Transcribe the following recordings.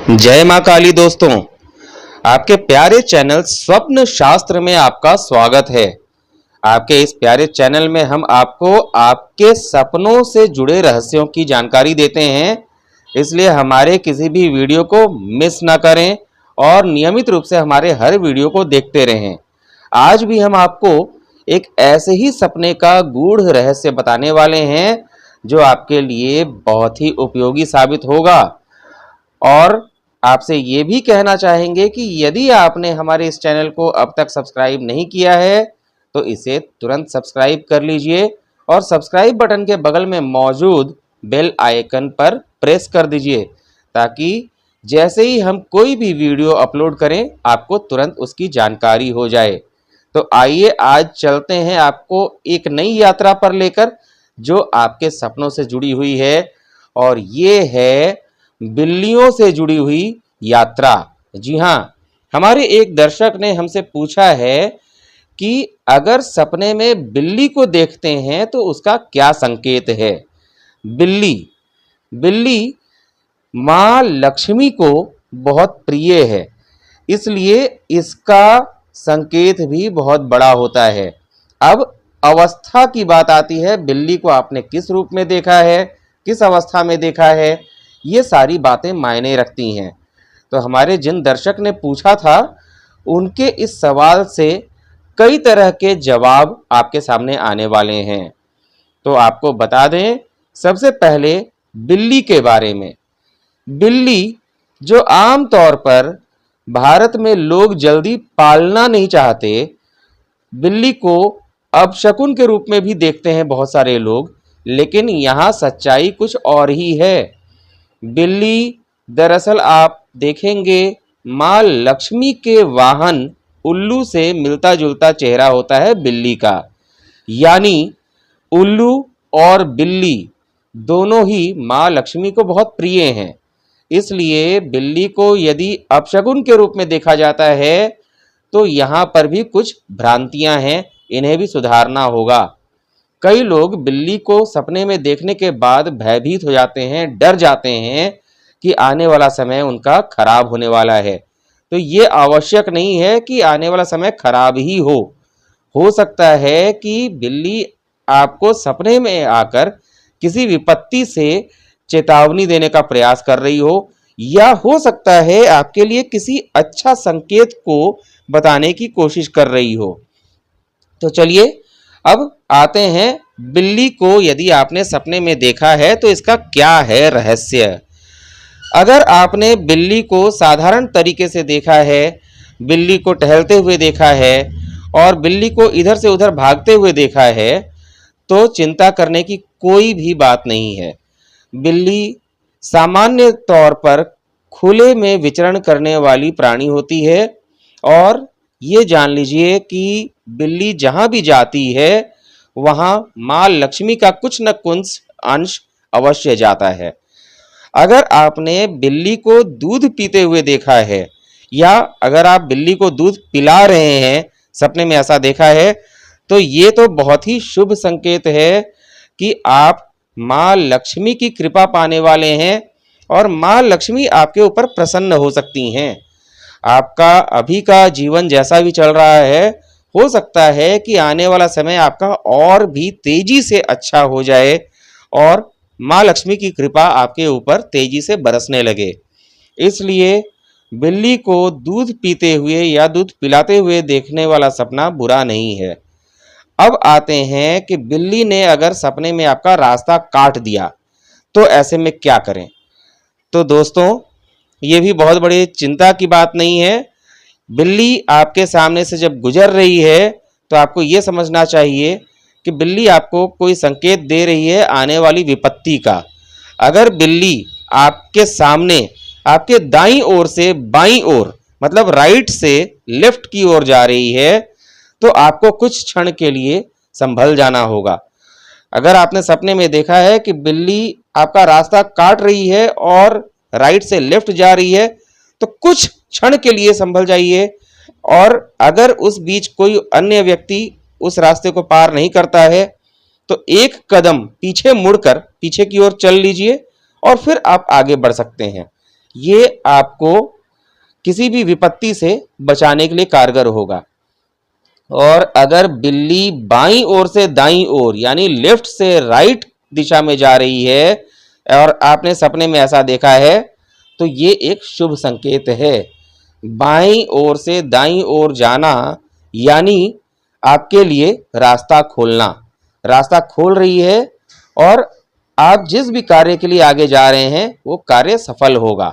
जय मां काली। दोस्तों, आपके प्यारे चैनल स्वप्न शास्त्र में आपका स्वागत है। आपके इस प्यारे चैनल में हम आपको आपके सपनों से जुड़े रहस्यों की जानकारी देते हैं, इसलिए हमारे किसी भी वीडियो को मिस ना करें और नियमित रूप से हमारे हर वीडियो को देखते रहें। आज भी हम आपको एक ऐसे ही सपने का गूढ़ रहस्य बताने वाले हैं जो आपके लिए बहुत ही उपयोगी साबित होगा। और आपसे ये भी कहना चाहेंगे कि यदि आपने हमारे इस चैनल को अब तक सब्सक्राइब नहीं किया है तो इसे तुरंत सब्सक्राइब कर लीजिए और सब्सक्राइब बटन के बगल में मौजूद बेल आइकन पर प्रेस कर दीजिए ताकि जैसे ही हम कोई भी वीडियो अपलोड करें आपको तुरंत उसकी जानकारी हो जाए। तो आइए आज चलते हैं आपको एक नई यात्रा पर लेकर जो आपके सपनों से जुड़ी हुई है, और ये है बिल्लियों से जुड़ी हुई यात्रा। जी हाँ, हमारे एक दर्शक ने हमसे पूछा है कि अगर सपने में बिल्ली को देखते हैं तो उसका क्या संकेत है। बिल्ली माँ लक्ष्मी को बहुत प्रिय है, इसलिए इसका संकेत भी बहुत बड़ा होता है। अब अवस्था की बात आती है, बिल्ली को आपने किस रूप में देखा है, किस अवस्था में देखा है, ये सारी बातें मायने रखती हैं। तो हमारे जिन दर्शक ने पूछा था उनके इस सवाल से कई तरह के जवाब आपके सामने आने वाले हैं। तो आपको बता दें सबसे पहले बिल्ली के बारे में। बिल्ली जो आम तौर पर भारत में लोग जल्दी पालना नहीं चाहते, बिल्ली को अपशकुन के रूप में भी देखते हैं बहुत सारे लोग, लेकिन यहाँ सच्चाई कुछ और ही है। बिल्ली दरअसल आप देखेंगे माँ लक्ष्मी के वाहन उल्लू से मिलता जुलता चेहरा होता है बिल्ली का, यानी उल्लू और बिल्ली दोनों ही माँ लक्ष्मी को बहुत प्रिय हैं। इसलिए बिल्ली को यदि अपशकुन के रूप में देखा जाता है तो यहाँ पर भी कुछ भ्रांतियां हैं, इन्हें भी सुधारना होगा। कई लोग बिल्ली को सपने में देखने के बाद भयभीत हो जाते हैं, डर जाते हैं कि आने वाला समय उनका खराब होने वाला है। तो ये आवश्यक नहीं है कि आने वाला समय खराब ही हो सकता है कि बिल्ली आपको सपने में आकर किसी विपत्ति से चेतावनी देने का प्रयास कर रही हो, या हो सकता है आपके लिए किसी अच्छा संकेत को बताने की कोशिश कर रही हो। तो चलिए अब आते हैं बिल्ली को यदि आपने सपने में देखा है तो इसका क्या है रहस्य। अगर आपने बिल्ली को साधारण तरीके से देखा है, बिल्ली को टहलते हुए देखा है और बिल्ली को इधर से उधर भागते हुए देखा है, तो चिंता करने की कोई भी बात नहीं है। बिल्ली सामान्य तौर पर खुले में विचरण करने वाली प्राणी होती है, और ये जान लीजिए कि बिल्ली जहाँ भी जाती है वहाँ माँ लक्ष्मी का कुछ न कुछ अंश अवश्य जाता है। अगर आपने बिल्ली को दूध पीते हुए देखा है, या अगर आप बिल्ली को दूध पिला रहे हैं, सपने में ऐसा देखा है, तो ये तो बहुत ही शुभ संकेत है कि आप माँ लक्ष्मी की कृपा पाने वाले हैं और माँ लक्ष्मी आपके ऊपर प्रसन्न हो सकती हैं। आपका अभी का जीवन जैसा भी चल रहा है, हो सकता है कि आने वाला समय आपका और भी तेजी से अच्छा हो जाए और माँ लक्ष्मी की कृपा आपके ऊपर तेजी से बरसने लगे। इसलिए बिल्ली को दूध पीते हुए या दूध पिलाते हुए देखने वाला सपना बुरा नहीं है। अब आते हैं कि बिल्ली ने अगर सपने में आपका रास्ता काट दिया तो ऐसे में क्या करें। तो दोस्तों, ये भी बहुत बड़ी चिंता की बात नहीं है। बिल्ली आपके सामने से जब गुजर रही है तो आपको ये समझना चाहिए कि बिल्ली आपको कोई संकेत दे रही है आने वाली विपत्ति का। अगर बिल्ली आपके सामने आपके दाईं ओर से बाईं ओर, मतलब राइट से लेफ्ट की ओर जा रही है, तो आपको कुछ क्षण के लिए संभल जाना होगा। अगर आपने सपने में देखा है कि बिल्ली आपका रास्ता काट रही है और राइट से लेफ्ट जा रही है, तो कुछ क्षण के लिए संभल जाइए, और अगर उस बीच कोई अन्य व्यक्ति उस रास्ते को पार नहीं करता है तो एक कदम पीछे मुड़कर पीछे की ओर चल लीजिए और फिर आप आगे बढ़ सकते हैं। ये आपको किसी भी विपत्ति से बचाने के लिए कारगर होगा। और अगर बिल्ली बाईं ओर से दाईं ओर यानी लेफ्ट से राइट दिशा में जा रही है और आपने सपने में ऐसा देखा है, तो ये एक शुभ संकेत है। बाईं ओर से दाईं ओर जाना यानी आपके लिए रास्ता खोलना, रास्ता खोल रही है और आप जिस भी कार्य के लिए आगे जा रहे हैं वो कार्य सफल होगा।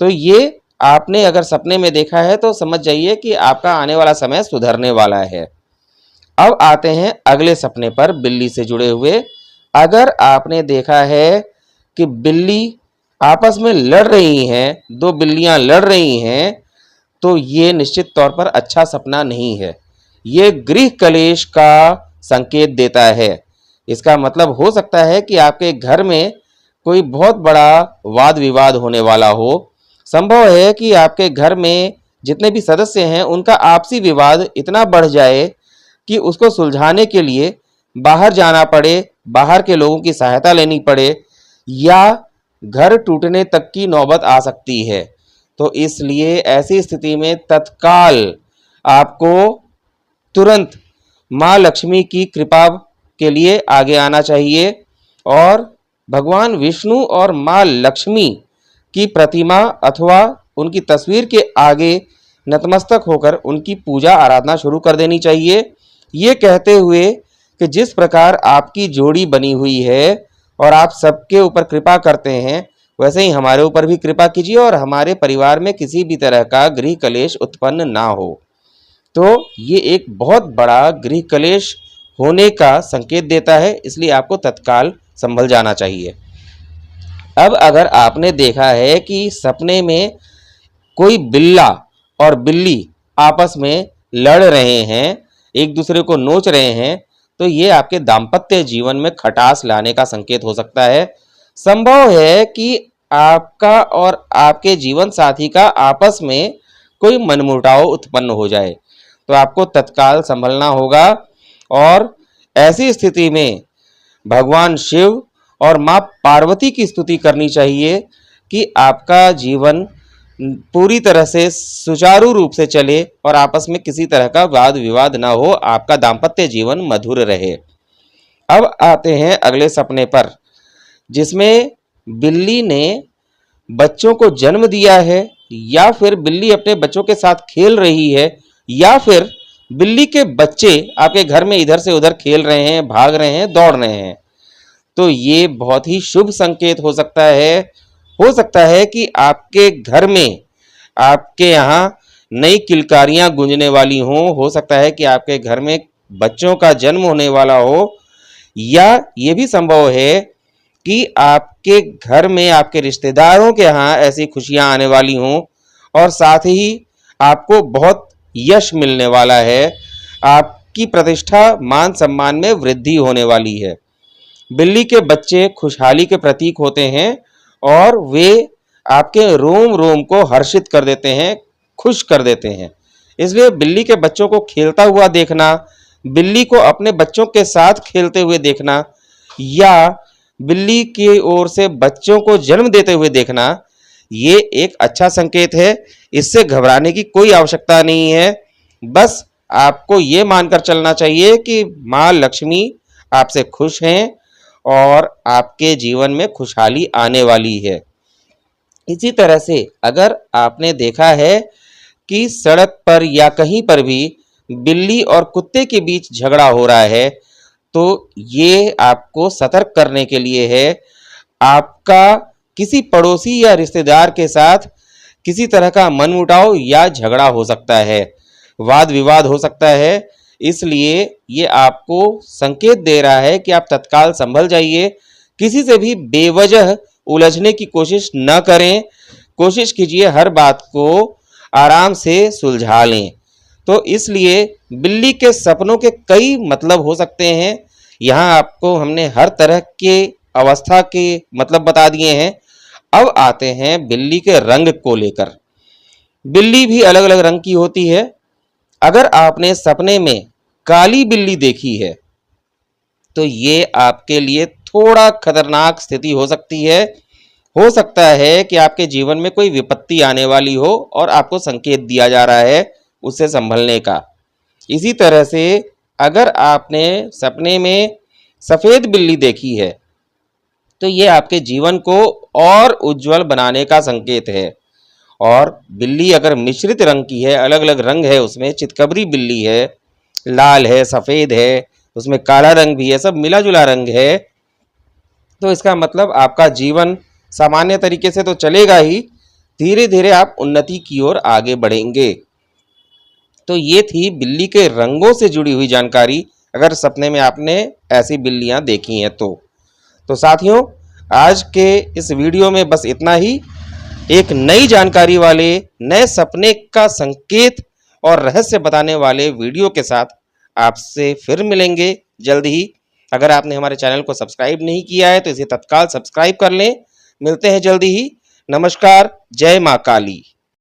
तो ये आपने अगर सपने में देखा है तो समझ जाइए कि आपका आने वाला समय सुधरने वाला है। अब आते हैं अगले सपने पर बिल्ली से जुड़े हुए। अगर आपने देखा है कि बिल्ली आपस में लड़ रही हैं, दो बिल्लियां लड़ रही हैं, तो ये निश्चित तौर पर अच्छा सपना नहीं है। ये गृह कलेश का संकेत देता है। इसका मतलब हो सकता है कि आपके घर में कोई बहुत बड़ा वाद विवाद होने वाला हो। संभव है कि आपके घर में जितने भी सदस्य हैं उनका आपसी विवाद इतना बढ़ जाए कि उसको सुलझाने के लिए बाहर जाना पड़े, बाहर के लोगों की सहायता लेनी पड़े या घर टूटने तक की नौबत आ सकती है। तो इसलिए ऐसी स्थिति में तत्काल आपको तुरंत माँ लक्ष्मी की कृपा के लिए आगे आना चाहिए और भगवान विष्णु और माँ लक्ष्मी की प्रतिमा अथवा उनकी तस्वीर के आगे नतमस्तक होकर उनकी पूजा आराधना शुरू कर देनी चाहिए, ये कहते हुए कि जिस प्रकार आपकी जोड़ी बनी हुई है और आप सबके ऊपर कृपा करते हैं, वैसे ही हमारे ऊपर भी कृपा कीजिए और हमारे परिवार में किसी भी तरह का गृह कलेश उत्पन्न ना हो। तो ये एक बहुत बड़ा गृह कलेश होने का संकेत देता है, इसलिए आपको तत्काल संभल जाना चाहिए। अब अगर आपने देखा है कि सपने में कोई बिल्ला और बिल्ली आपस में लड़ रहे हैं, एक दूसरे को नोच रहे हैं, तो ये आपके दाम्पत्य जीवन में खटास लाने का संकेत हो सकता है। संभव है कि आपका और आपके जीवन साथी का आपस में कोई मनमुटाव उत्पन्न हो जाए, तो आपको तत्काल संभलना होगा और ऐसी स्थिति में भगवान शिव और माँ पार्वती की स्तुति करनी चाहिए कि आपका जीवन पूरी तरह से सुचारू रूप से चले और आपस में किसी तरह का वाद विवाद ना हो, आपका दाम्पत्य जीवन मधुर रहे। अब आते हैं अगले सपने पर, जिसमें बिल्ली ने बच्चों को जन्म दिया है या फिर बिल्ली अपने बच्चों के साथ खेल रही है या फिर बिल्ली के बच्चे आपके घर में इधर से उधर खेल रहे हैं, भाग रहे हैं, दौड़ रहे हैं। तो ये बहुत ही शुभ संकेत हो सकता है। हो सकता है कि आपके घर में आपके यहाँ नई किलकारियां गूंजने वाली हों, हो सकता है कि आपके घर में बच्चों का जन्म होने वाला हो, या ये भी संभव है कि आपके घर में आपके रिश्तेदारों के यहाँ ऐसी खुशियां आने वाली हों और साथ ही आपको बहुत यश मिलने वाला है, आपकी प्रतिष्ठा मान सम्मान में वृद्धि होने वाली है। बिल्ली के बच्चे खुशहाली के प्रतीक होते हैं और वे आपके रोम रोम को हर्षित कर देते हैं, खुश कर देते हैं। इसलिए बिल्ली के बच्चों को खेलता हुआ देखना, बिल्ली को अपने बच्चों के साथ खेलते हुए देखना या बिल्ली की ओर से बच्चों को जन्म देते हुए देखना, ये एक अच्छा संकेत है। इससे घबराने की कोई आवश्यकता नहीं है। बस आपको ये मानकर चलना चाहिए कि माँ लक्ष्मी आपसे खुश हैं और आपके जीवन में खुशहाली आने वाली है। इसी तरह से अगर आपने देखा है कि सड़क पर या कहीं पर भी बिल्ली और कुत्ते के बीच झगड़ा हो रहा है, तो ये आपको सतर्क करने के लिए है। आपका किसी पड़ोसी या रिश्तेदार के साथ किसी तरह का मनमुटाव या झगड़ा हो सकता है, वाद विवाद हो सकता है। इसलिए ये आपको संकेत दे रहा है कि आप तत्काल संभल जाइए, किसी से भी बेवजह उलझने की कोशिश न करें। कोशिश कीजिए हर बात को आराम से सुलझा लें। तो इसलिए बिल्ली के सपनों के कई मतलब हो सकते हैं। यहाँ आपको हमने हर तरह के अवस्था के मतलब बता दिए हैं। अब आते हैं बिल्ली के रंग को लेकर। बिल्ली भी अलग अलग रंग की होती है। अगर आपने सपने में काली बिल्ली देखी है तो ये आपके लिए थोड़ा खतरनाक स्थिति हो सकती है। हो सकता है कि आपके जीवन में कोई विपत्ति आने वाली हो और आपको संकेत दिया जा रहा है उससे संभलने का। इसी तरह से अगर आपने सपने में सफ़ेद बिल्ली देखी है तो ये आपके जीवन को और उज्जवल बनाने का संकेत है। और बिल्ली अगर मिश्रित रंग की है, अलग अलग रंग है, उसमें चितकबरी बिल्ली है, लाल है, सफ़ेद है, उसमें काला रंग भी है, सब मिला जुला रंग है, तो इसका मतलब आपका जीवन सामान्य तरीके से तो चलेगा ही, धीरे धीरे आप उन्नति की ओर आगे बढ़ेंगे। तो ये थी बिल्ली के रंगों से जुड़ी हुई जानकारी, अगर सपने में आपने ऐसी बिल्लियां देखी हैं तो साथियों, आज के इस वीडियो में बस इतना ही। एक नई जानकारी वाले नए सपने का संकेत और रहस्य बताने वाले वीडियो के साथ आपसे फिर मिलेंगे जल्द ही। अगर आपने हमारे चैनल को सब्सक्राइब नहीं किया है तो इसे तत्काल सब्सक्राइब कर लें। मिलते हैं जल्दी ही। नमस्कार। जय माँ काली।